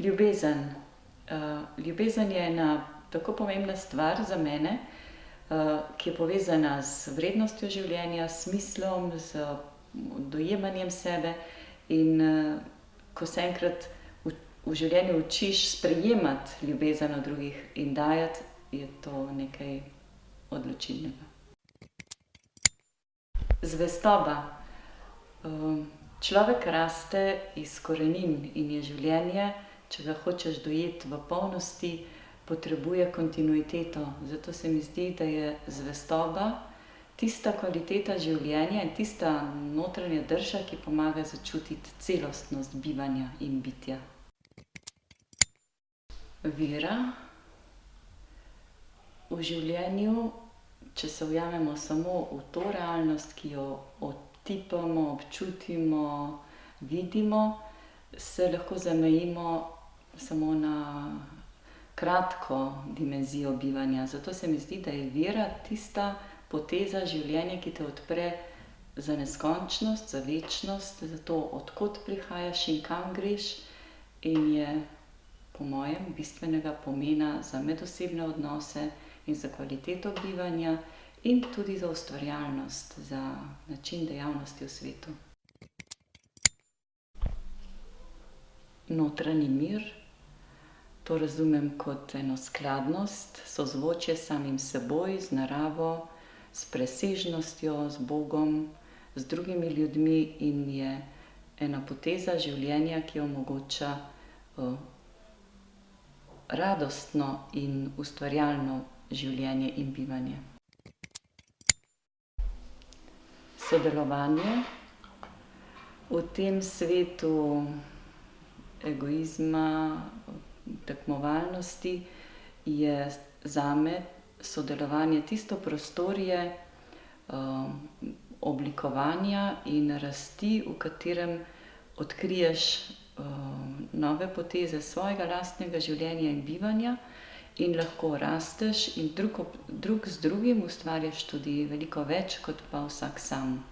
Ljubezen. Ljubezen je ena tako pomembna stvar za mene, ki je povezana z vrednostjo življenja, s smislom, z dojemanjem sebe. In ko se enkrat v življenju učiš sprejemati ljubezen od drugih in dajati, je to nekaj odločilnega. Zvestoba. Človek raste iz korenin in je življenje, če ga hočeš dojeti v polnosti, potrebuje kontinuiteto. Zato se mi zdi, da je zvestoba tista kvaliteta življenja in tista notranja drža, ki pomaga začutiti celostnost bivanja in bitja. Vera. V življenju, če se ujamemo samo v to realnost, ki jo otipamo, občutimo, vidimo, se lahko zamejimo samo na kratko dimenzijo bivanja. Zato se mi zdi, da je vera tista poteza življenja, ki te odpre za neskončnost, za večnost, za to, od kod prihajaš in kam greš, in je po mojem bistvenega pomena za medosebne odnose in za kvaliteto bivanja in tudi za ustvarjalnost, za način dejavnosti v svetu. Notranji mir. To razumem kot eno skladnost, sozvočje s samim seboj, z naravo, s presežnostjo, z Bogom, z drugimi ljudmi in je ena poteza življenja, ki omogoča radostno in ustvarjalno življenje in bivanje. Sodelovanje. V tem svetu egoizma, tekmovalnosti je zame sodelovanje tisto prostorje oblikovanja in rasti, v katerem odkriješ nove poteze svojega lastnega življenja in bivanja in lahko rasteš in drug z drugim ustvarjaš tudi veliko več kot pa vsak sam.